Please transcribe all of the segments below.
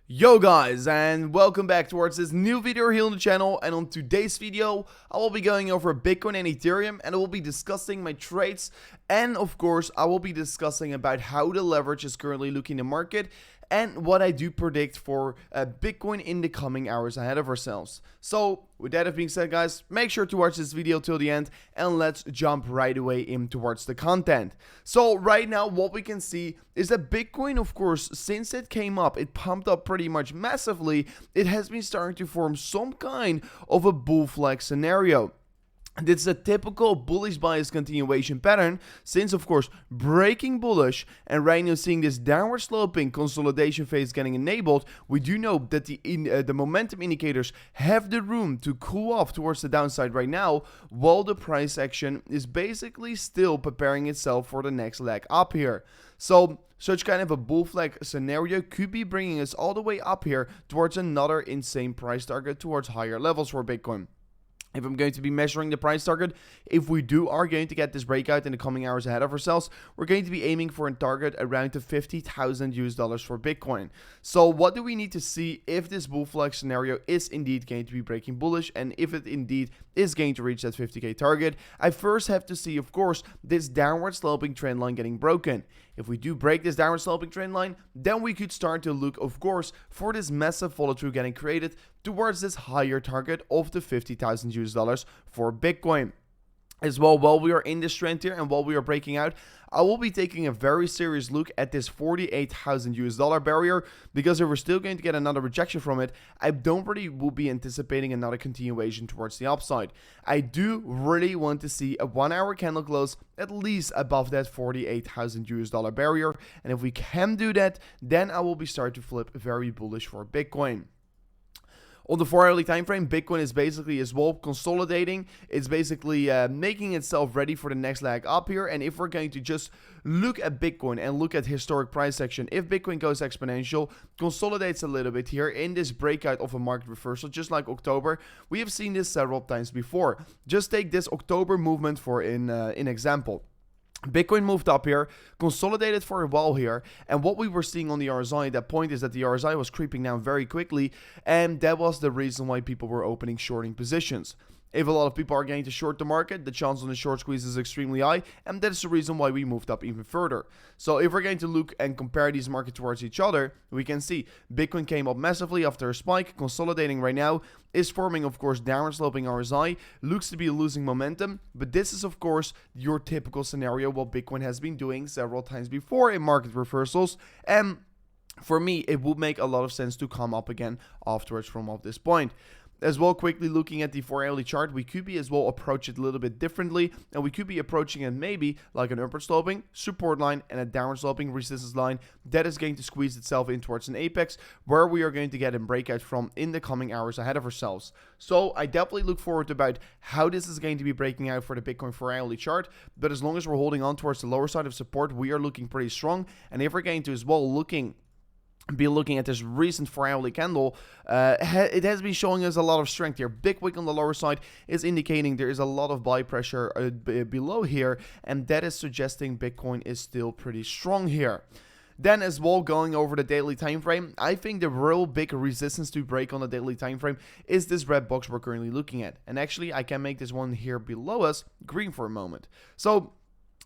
Yo guys, and welcome back towards this new video here on the channel. And on today's video I will be going over Bitcoin and Ethereum, and I will be discussing my trades, and of course I will be discussing about how the leverage is currently looking in the market and what I do predict for Bitcoin in the coming hours ahead of ourselves. So with that being said, guys, make sure to watch this video till the end, and let's jump right away in towards the content. So right now what we can see is that Bitcoin, of course, since it came up, it pumped up pretty much massively. It has been starting to form some kind of a bull flag scenario. This is a typical bullish bias continuation pattern since, of course, breaking bullish and right now seeing this downward sloping consolidation phase getting enabled. We do know that the momentum indicators have the room to cool off towards the downside right now, while the price action is basically still preparing itself for the next leg up here. So such kind of a bull flag scenario could be bringing us all the way up here towards another insane price target towards higher levels for Bitcoin. If I'm going to be measuring the price target, if we are going to get this breakout in the coming hours ahead of ourselves, we're going to be aiming for a target around the $50,000 for Bitcoin. So what do we need to see if this bull flag scenario is indeed going to be breaking bullish, and if it indeed is going to reach that 50k target? I first have to see, of course, this downward sloping trend line getting broken. If we do break this downward sloping trend line, then we could start to look, of course, for this massive follow through getting created towards this higher target of the $50,000 for Bitcoin. As well, while we are in this trend here and while we are breaking out, I will be taking a very serious look at this $48,000 barrier, because if we're still going to get another rejection from it, I don't really will be anticipating another continuation towards the upside. I do really want to see a 1 hour candle close at least above that $48,000 barrier, and if we can do that, then I will be starting to flip very bullish for Bitcoin. On the 4-hourly time frame, Bitcoin is basically as well consolidating. It's basically making itself ready for the next leg up here. And if we're going to just look at Bitcoin and look at historic price action, if Bitcoin goes exponential, consolidates a little bit here in this breakout of a market reversal, just like October, we have seen this several times before. Just take this October movement for an example. Bitcoin moved up here, consolidated for a while here, and what we were seeing on the RSI at that point is that the RSI was creeping down very quickly, and that was the reason why people were opening shorting positions. If a lot of people are going to short the market, the chance on the short squeeze is extremely high, and that is the reason why we moved up even further. So if we're going to look and compare these markets towards each other, we can see Bitcoin came up massively after a spike, consolidating right now, is forming, of course, downward sloping RSI, looks to be losing momentum, but this is, of course, your typical scenario what Bitcoin has been doing several times before in market reversals, and for me, it would make a lot of sense to come up again afterwards from off this point. As well, quickly looking at the 4-hourly chart, we could be as well approach it a little bit differently, and we could be approaching it maybe like an upward sloping support line and a downward sloping resistance line that is going to squeeze itself in towards an apex where we are going to get a breakout from in the coming hours ahead of ourselves. So I definitely look forward to about how this is going to be breaking out for the Bitcoin 4-hourly chart, but as long as we're holding on towards the lower side of support, we are looking pretty strong. And if we're going to as well be looking at this recent 4-hourly candle, it has been showing us a lot of strength here. Big wick on the lower side is indicating there is a lot of buy pressure below here, and that is suggesting Bitcoin is still pretty strong here. Then as well, going over the daily time frame, I think the real big resistance to break on the daily time frame is this red box we're currently looking at. And actually, I can make this one here below us green for a moment. So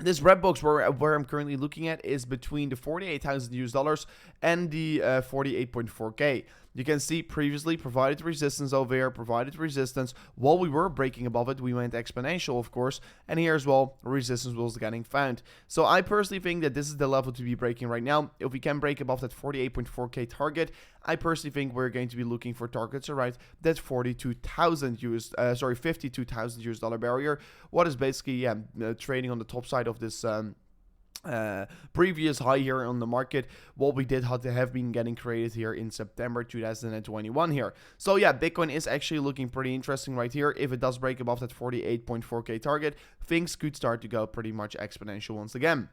this red box where I'm currently looking at is between the $48,000 and the 48.4k. You can see previously provided resistance over here, provided resistance. While we were breaking above it, we went exponential, of course. And here as well, resistance was getting found. So I personally think that this is the level to be breaking right now. If we can break above that 48.4k target, I personally think we're going to be looking for targets around that $52,000 barrier. What is basically trading on the top side of this previous high here on the market, what we did have been getting created here in September 2021 here. So yeah, Bitcoin is actually looking pretty interesting right here. If it does break above that 48.4k target, things could start to go pretty much exponential once again.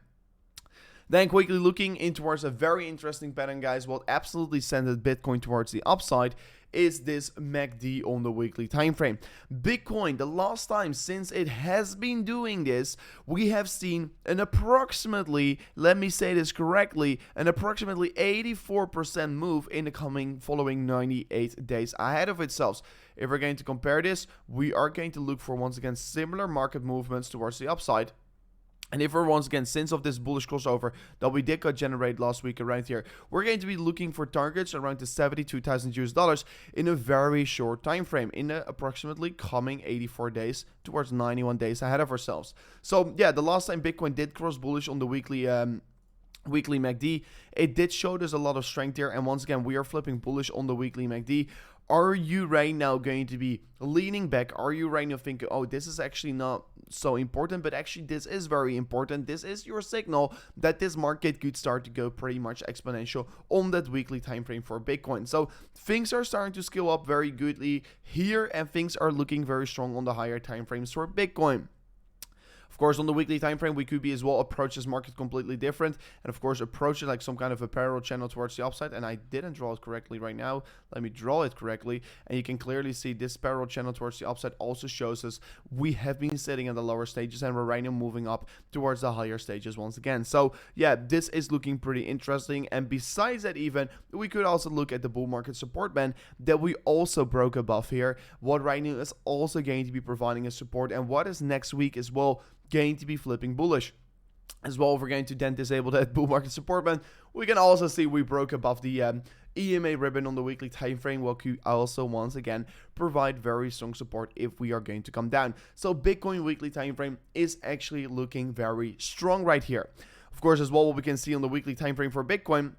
Then quickly looking in towards a very interesting pattern, guys, what absolutely sent Bitcoin towards the upside is this MACD on the weekly time frame. Bitcoin, the last time since it has been doing this, we have seen an approximately, let me say this correctly, an approximately 84% move in the following 98 days ahead of itself. If we're going to compare this, we are going to look for, once again, similar market movements towards the upside. And if we're, once again, since of this bullish crossover that we did generate last week around here, we're going to be looking for targets around the $72,000 in a very short time frame, in the approximately coming 84 days towards 91 days ahead of ourselves. So yeah, the last time Bitcoin did cross bullish on the weekly MACD, it did show there's a lot of strength there, and once again we are flipping bullish on the weekly MACD. Are you right now going to be leaning back? Are you right now thinking, oh, this is actually not so important, but actually this is very important? This is your signal that this market could start to go pretty much exponential on that weekly time frame for Bitcoin. So things are starting to scale up very goodly here, and things are looking very strong on the higher time frames for Bitcoin. Of course, on the weekly time frame, we could be as well approach this market completely different, and of course approach it like some kind of a parallel channel towards the upside. And I didn't draw it correctly right now. Let me draw it correctly, and you can clearly see this parallel channel towards the upside also shows us we have been sitting in the lower stages, and we're right now moving up towards the higher stages once again. So yeah, this is looking pretty interesting. And besides that, even we could also look at the bull market support band that we also broke above here, what right now is also going to be providing a support, and what is next week as well going to be flipping bullish as well. If we're going to then disable that bull market support band, we can also see we broke above the EMA ribbon on the weekly time frame, what could also once again provide very strong support if we are going to come down. So Bitcoin weekly time frame is actually looking very strong right here. Of course, as well, what we can see on the weekly time frame for Bitcoin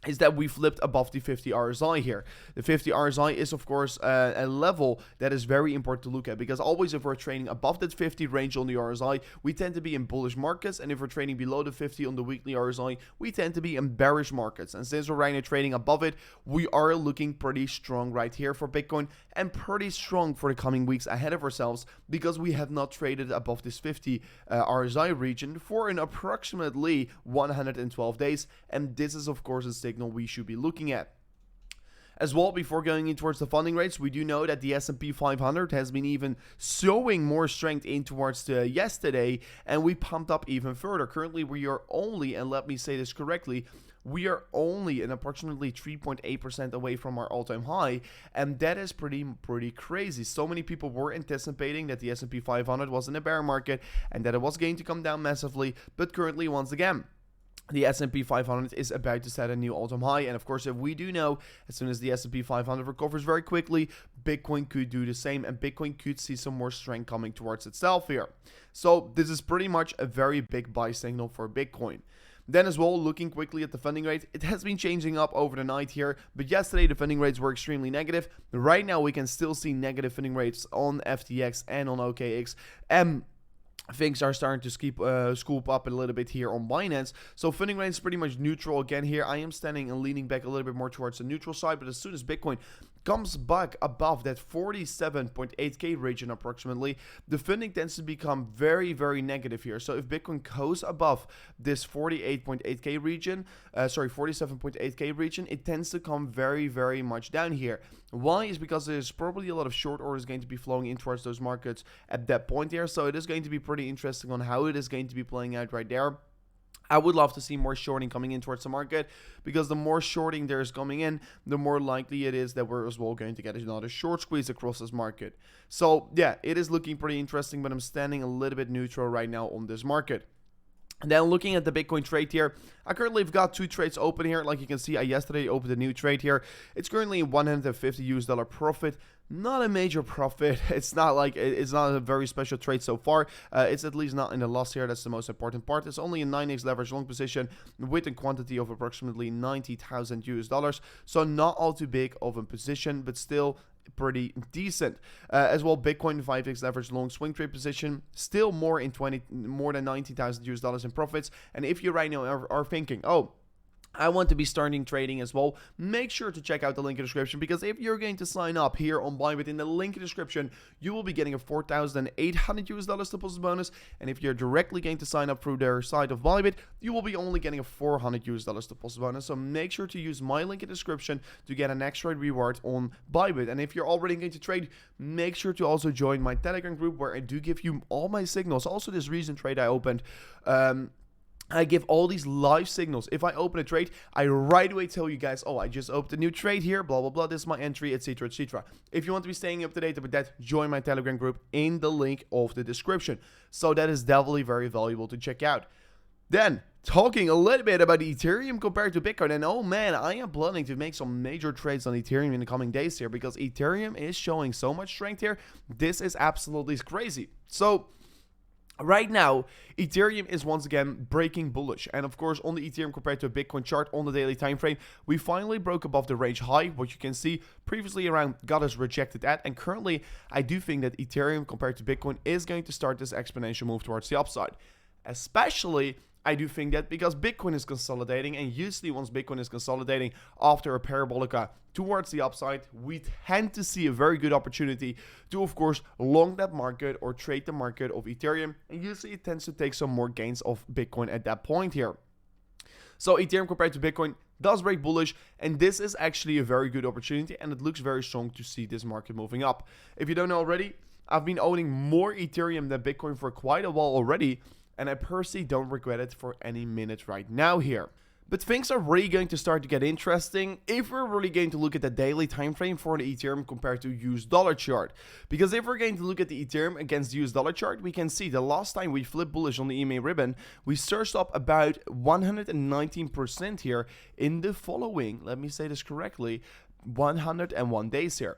is that we flipped above the 50 RSI here. The 50 RSI is, of course, a level that is very important to look at, because always if we're trading above that 50 range on the RSI, we tend to be in bullish markets, and if we're trading below the 50 on the weekly RSI, we tend to be in bearish markets. And since we're right now trading above it, we are looking pretty strong right here for Bitcoin, and pretty strong for the coming weeks ahead of ourselves, because we have not traded above this 50 RSI region for an approximately 112 days, and this is, of course, a signal we should be looking at. As well, before going in towards the funding rates, we do know that the S&P 500 has been even showing more strength in towards the yesterday, and we pumped up even further. Currently, we are only, and let me say this correctly, we are only an approximately 3.8% away from our all-time high, and that is pretty crazy. So many people were anticipating that the S&P 500 was in a bear market and that it was going to come down massively, but currently, once again, the S&P 500 is about to set a new all-time high, and of course, if we do know, as soon as the S&P 500 recovers very quickly, Bitcoin could do the same, and Bitcoin could see some more strength coming towards itself here. So this is pretty much a very big buy signal for Bitcoin. Then as well, looking quickly at the funding rate, it has been changing up over the night here, but yesterday the funding rates were extremely negative. Right now we can still see negative funding rates on FTX and on OKX, and things are starting to scoop up a little bit here on Binance. So funding rate is pretty much neutral again here. I am standing and leaning back a little bit more towards the neutral side, but as soon as Bitcoin comes back above that 47.8k region approximately, the funding tends to become very negative here. So if Bitcoin goes above this 48.8k region, 47.8k region, it tends to come very much down here. Why? Is because there's probably a lot of short orders going to be flowing in towards those markets at that point here. So it is going to be pretty interesting on how it is going to be playing out right there. I would love to see more shorting coming in towards the market, because the more shorting there is coming in, the more likely it is that we're as well going to get another short squeeze across this market. So yeah, it is looking pretty interesting, but I'm standing a little bit neutral right now on this market. And then looking at the Bitcoin trade here, I currently have got two trades open here. Like you can see, I yesterday opened a new trade here. It's currently $150 profit. Not a major profit. It's not a very special trade so far. It's at least not in the loss here. That's the most important part. It's only a 9x leverage long position with a quantity of approximately $90,000. So not all too big of a position, but still pretty decent. As well, Bitcoin 5x leverage long swing trade position, still more than $90,000 in profits. And if you right now are thinking, oh, I want to be starting trading as well, make sure to check out the link in the description, because if you're going to sign up here on Bybit in the link in the description, you will be getting a $4,800 deposit bonus. And if you're directly going to sign up through their site of Bybit, you will be only getting a $400 deposit bonus. So make sure to use my link in the description to get an extra reward on Bybit. And if you're already going to trade, make sure to also join my Telegram group, where I do give you all my signals. Also, this recent trade I opened, I give all these live signals. If I open a trade, I right away tell you guys, oh, I just opened a new trade here, blah, blah, blah, this is my entry, etc., etc. If you want to be staying up to date with that, join my Telegram group in the link of the description. So that is definitely very valuable to check out. Then, talking a little bit about Ethereum compared to Bitcoin, and oh man, I am planning to make some major trades on Ethereum in the coming days here, because Ethereum is showing so much strength here. This is absolutely crazy. So, right now, Ethereum is once again breaking bullish, and of course on the Ethereum compared to a Bitcoin chart on the daily time frame, we finally broke above the range high, what you can see previously around got us rejected at, and currently I do think that Ethereum compared to Bitcoin is going to start this exponential move towards the upside. Especially, I do think that because Bitcoin is consolidating, and usually once Bitcoin is consolidating after a parabolica towards the upside, we tend to see a very good opportunity to, of course, long that market or trade the market of Ethereum, and usually it tends to take some more gains of Bitcoin at that point here. So Ethereum compared to Bitcoin does break bullish, and this is actually a very good opportunity, and it looks very strong to see this market moving up. If you don't know already, I've been owning more Ethereum than Bitcoin for quite a while already, and I personally don't regret it for any minute right now here. But things are really going to start to get interesting if we're really going to look at the daily time frame for the Ethereum compared to US dollar chart. Because if we're going to look at the Ethereum against the US dollar chart, we can see the last time we flipped bullish on the EMA ribbon, we surged up about 119% here in the following, let me say this correctly, 101 days here.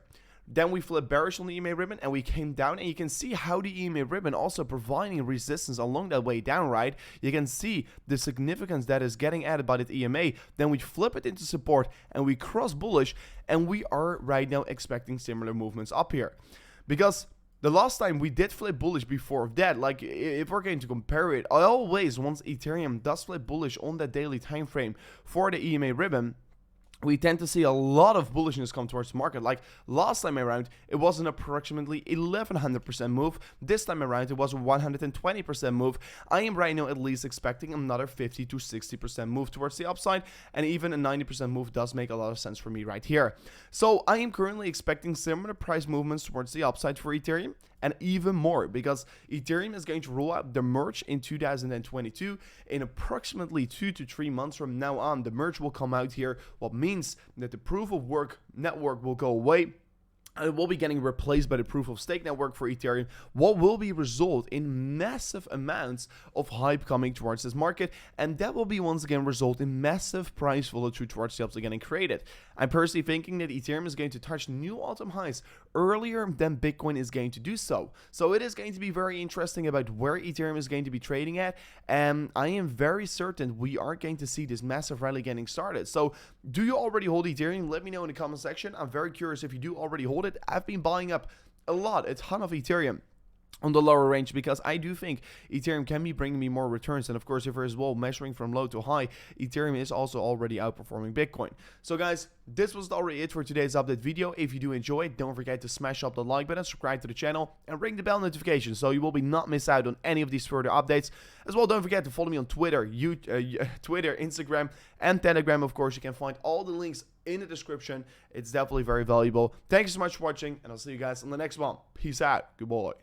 Then we flipped bearish on the EMA ribbon and we came down, and you can see how the EMA ribbon also providing resistance along that way down, right? You can see the significance that is getting added by the EMA. Then we flip it into support and we cross bullish, and we are right now expecting similar movements up here. Because the last time we did flip bullish before that, like if we're going to compare it, always once Ethereum does flip bullish on that daily time frame for the EMA ribbon, we tend to see a lot of bullishness come towards the market. Like last time around, it was an approximately 1100% move. This time around, it was a 120% move. I am right now at least expecting another 50 to 60% move towards the upside, and even a 90% move does make a lot of sense for me right here. So I am currently expecting similar price movements towards the upside for Ethereum, and even more, because Ethereum is going to roll out the merge in 2022 in approximately 2 to 3 months from now on. The merge will come out here, what means that the proof of work network will go away. It will be getting replaced by the proof of stake network for Ethereum, what will be result in massive amounts of hype coming towards this market, and that will be once again result in massive price volatility towards the upside getting created. I'm personally thinking that Ethereum is going to touch new all-time highs earlier than Bitcoin is going to do so. So it is going to be very interesting about where Ethereum is going to be trading at, and I am very certain we are going to see this massive rally getting started. So do you already hold Ethereum? Let me know in the comment section. I'm very curious if you do already hold it. I've been buying up a ton of Ethereum on the lower range, because I do think Ethereum can be bringing me more returns. And of course, if we're as well measuring from low to high, Ethereum is also already outperforming Bitcoin. So guys, this was already it for today's update video. If you do enjoy it, don't forget to smash up the like button, subscribe to the channel, and ring the bell notification so you will be not miss out on any of these further updates. As well, don't forget to follow me on Twitter, Twitter, Instagram, and Telegram. Of course, you can find all the links in the description. It's definitely very valuable. Thank you so much for watching, and I'll see you guys on the next one. Peace out. Goodbye.